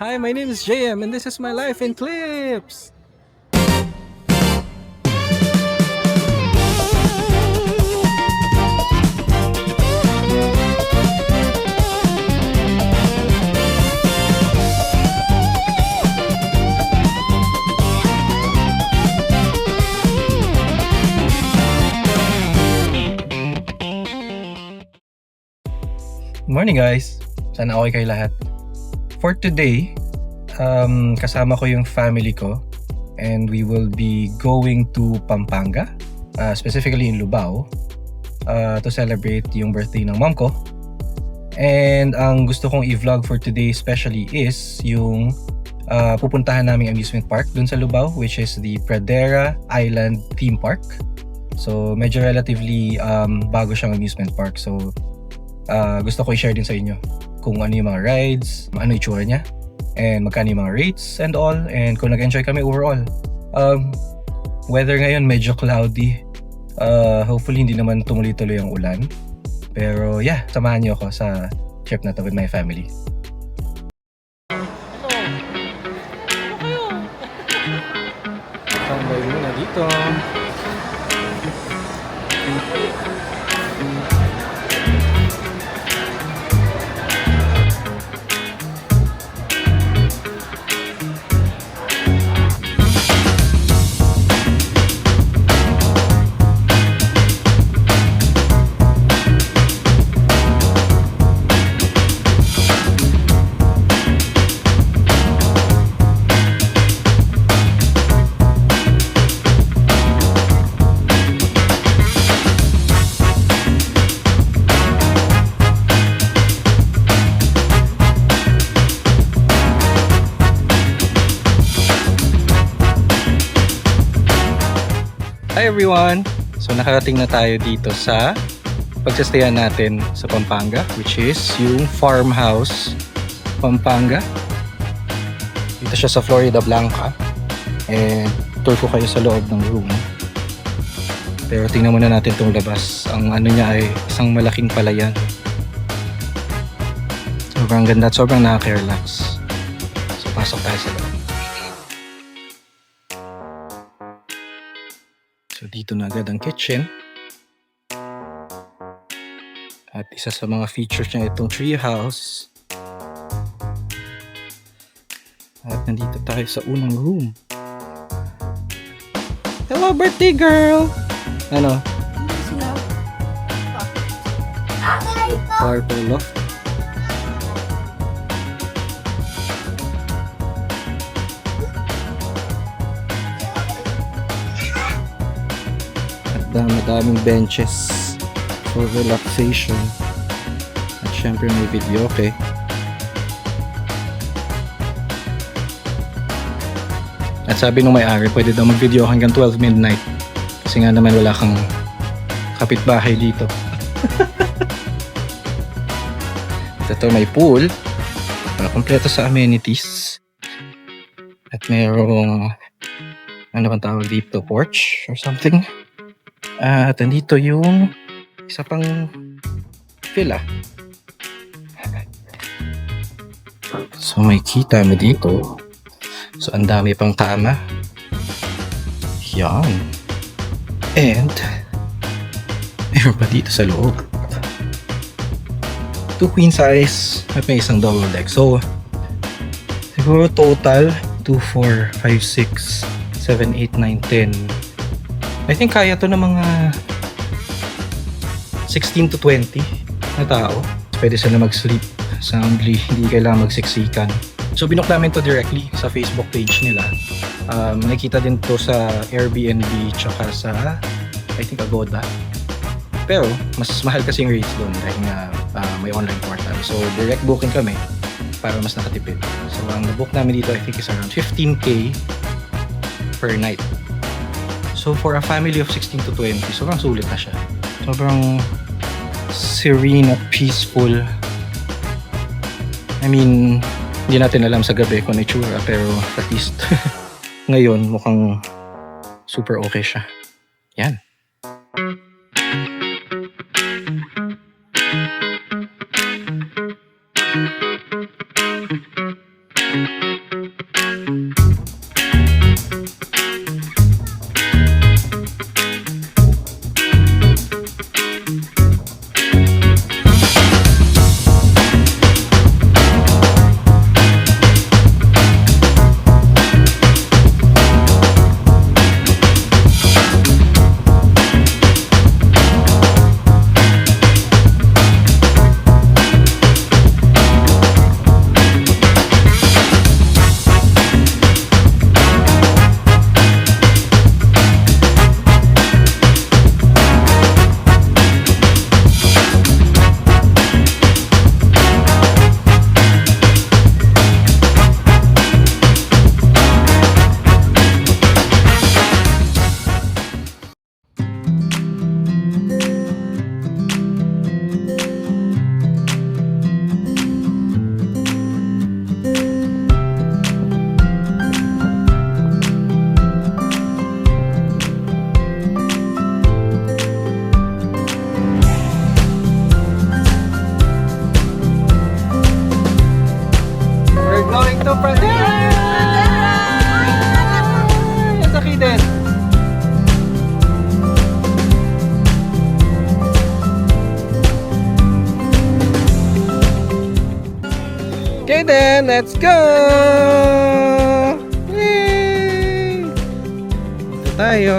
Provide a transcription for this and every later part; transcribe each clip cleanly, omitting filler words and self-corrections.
Hi, my name is JM and this is my life in clips. Morning guys. Sana okay kayo lahat. For today, kasama ko yung family ko and we will be going to Pampanga, specifically in Lubao, to celebrate yung birthday ng mom ko. And ang gusto kong i-vlog for today especially is yung pupuntahan naming amusement park dun sa Lubao, which is the Pradera Island Theme Park. So medyo relatively bago siyang amusement park. So gusto ko i-share din sa inyo kung ano yung mga rides, ano yung itsura niya, and magkano yung mga rates and all, and kung nag-enjoy kami overall. Weather ngayon medyo cloudy. Hopefully hindi naman tumuloy-tuloy ang ulan. Pero yeah, samahan niyo ako sa trip na to with my family. Tambay muna dito. Hi everyone! So nakarating na tayo dito sa pagsastayan natin sa Pampanga, which is yung Farmhouse Pampanga. Dito siya sa Florida Blanca. And tour ko kayo sa loob ng room. Pero tingnan muna natin itong labas. Ang ano niya ay isang malaking palayan. Sobrang ganda at sobrang nakaka-relax. So pasok tayo sa loob. So dito na agad ang kitchen. At isa sa mga features niya itong tree house. At nandito tayo sa unang room. Hello birthday girl! Ano? Purple loft. Dami-daming benches for relaxation. At syempre may video, okay. At sabi nung may-ari, pwede daw mag-video hanggang 12 midnight. Kasi nga naman wala kang kapitbahay dito. At ito may pool. Kompleto sa amenities. At mayroong ano bang tawag dito? Porch or something. At nandito yung isa pang villa. So may kita mo dito. So ang dami pang kama. Yan. And meron pa dito sa loob. 2 queen size at may isang double deck. So siguro total 2, 4, 5, 6, 7, 8, 9, 10. I think kaya to ng mga 16 to 20 na tao. Pwede sila mag-sleep soundly, hindi kailangan magsiksikan. So binook namin to directly sa Facebook page nila. Nakita din to sa Airbnb tsaka sa I think Agoda. Pero mas mahal kasi yung rates doon dahil nga may online portal. So direct booking kami para mas nakatipid. So ang na-book namin dito I think is around 15k per night. So for a family of 16 to 20, sobrang sulit na siya. Sobrang serene at peaceful. I mean, hindi natin alam sa gabi kung ano itsura, pero at least ngayon mukhang super okay siya. Yan. We're going to Pradera! Yes, aki din. Okay then, let's go! Yay! Ito tayo.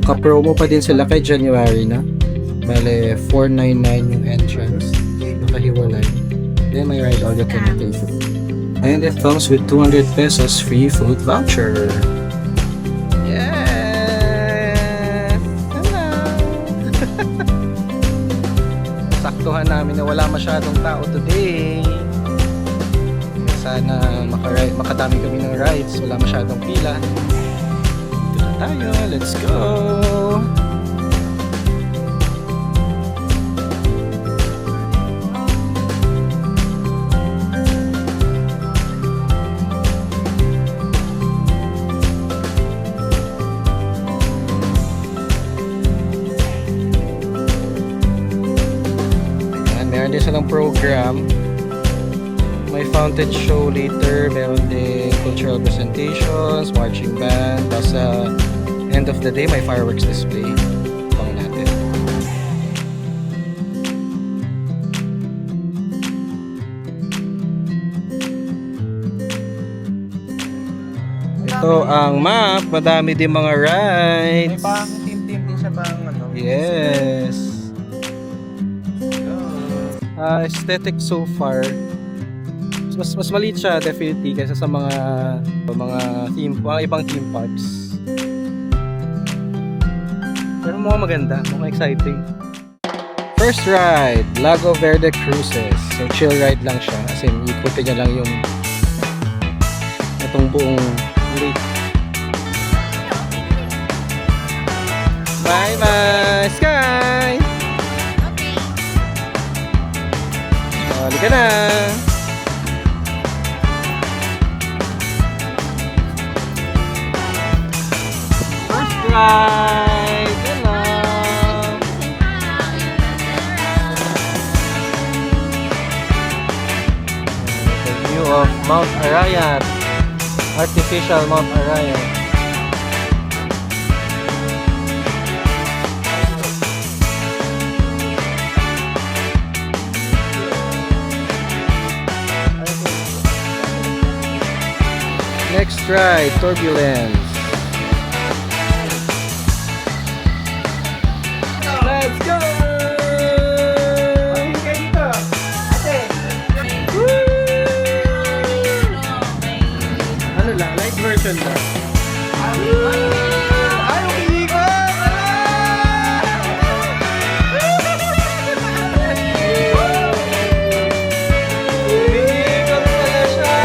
Naka-promo pa din sila kay January na. Bale, 499 yung entrance. Nakahiwalay. Then may ride all you can pay for. And it comes with 200 pesos free food voucher. Yes! Hello! Saktuhan namin na wala masyadong tao today. Sana makadami kami ng rides. Wala masyadong pila. Dito na tayo. Let's go! Meron din silang program. May fountain show later. Meron din cultural presentations, marching band. Tapos sa end of the day, may fireworks display. Pang natin. Ito ang map. Madami din mga rides. May pang team-team din siya pang ano. Yes. Aesthetic so far. Mas maliit siya definitely kaysa sa mga ibang theme parks. Pero mukhang maganda, mukhang exciting. First ride, Lago Verde Cruises. So chill ride lang siya. As in, ikutin niya lang yung itong buong lake. Bye bye, Sky! Halika na! First ride! Hello! The view of Mount Arayat. Artificial Mount Arayat. Next ride, Turbulence. Let's go! Ano lang, light version lang. Ay, umiikot! Umiikot pala siya!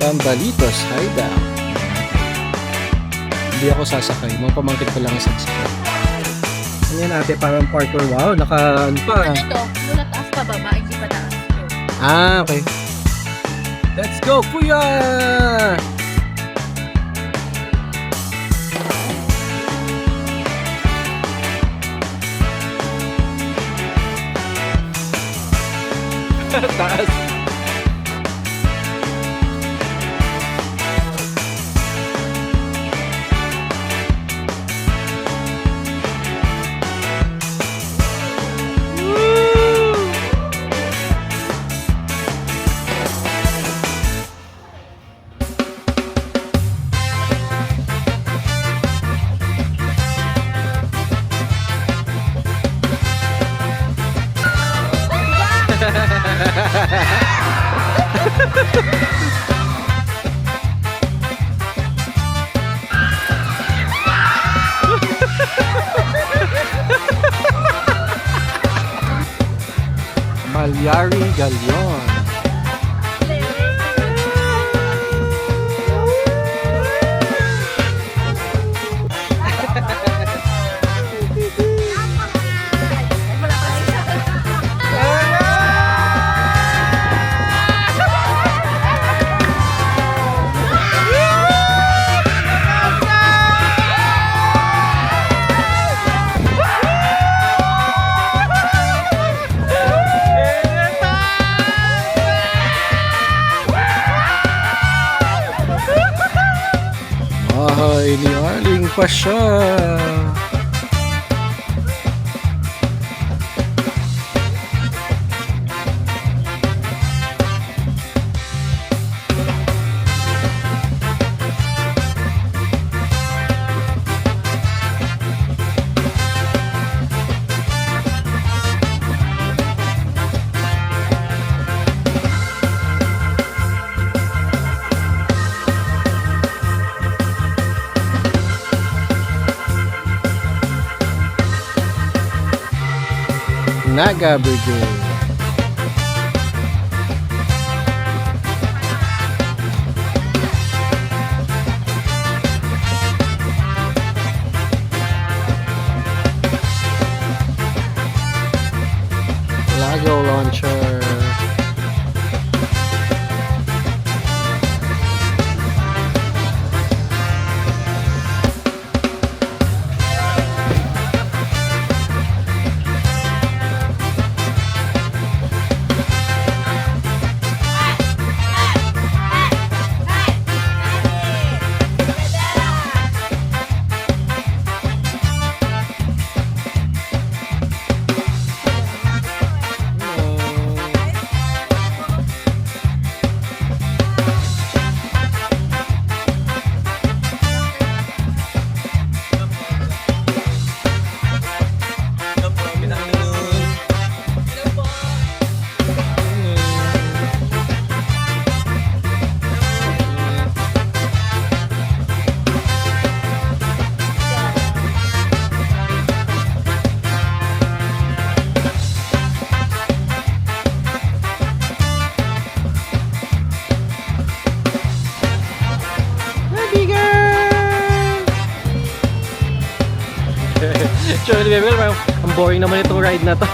Zambalitos Hideout. Hindi ako sasakay. Mga pamangkin ko lang ang sasakay. Ano yan ate? Parang parkour. Wow, naka ano pa. Ano to? Mula taas pa baba, hindi pa taas. Ah, okay. Let's go, kuya! Taas. Malyari Galion. Ay, ni Arling pa siya. Naga Brigade. Lago Launcher. Sure, ang boring naman itong ride na to.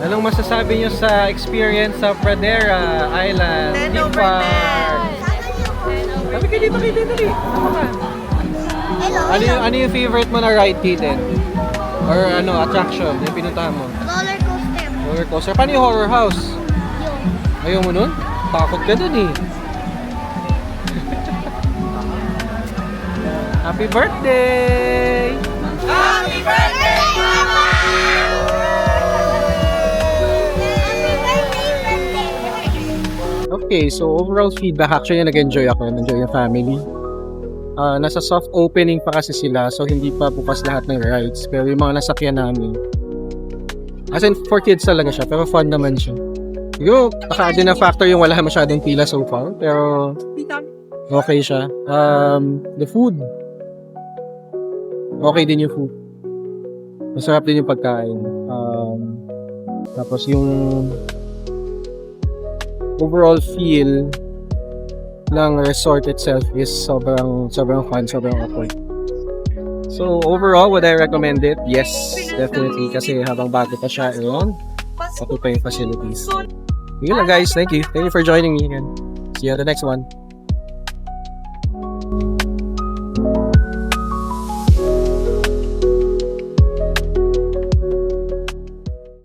Anong masasabi nyo sa experience sa Pradera Island Theme Park? Sabi ka dito kay Dito ano yung favorite mo na ride dito? Or ano, attraction yung pinuntahan mo? Roller coaster. Roller coaster. Paano yung horror house? Yung Ayaw mo nun? Takot ka dun eh. Happy birthday! Happy birthday, Mama! Okay, so overall feedback, actually nag-enjoy ako, nag-enjoy yung family. Nasa soft opening pa kasi sila, so hindi pa bukas lahat ng rides. Pero yung mga nasakyan namin, as in for kids talaga siya, pero fun naman siya. Siguro, baka din na factor yung wala masyadong pila so far, pero okay siya. The food, okay din yung food. Masarap din yung pagkain. Tapos yung overall feel ng resort itself is sobrang fun, sobrang awkward. So overall, would I recommend it? Yes, definitely. Kasi habang bago pa siya around, patuloy pa yung facilities. Yun lang guys, thank you. Thank you for joining me again. See you on the next one.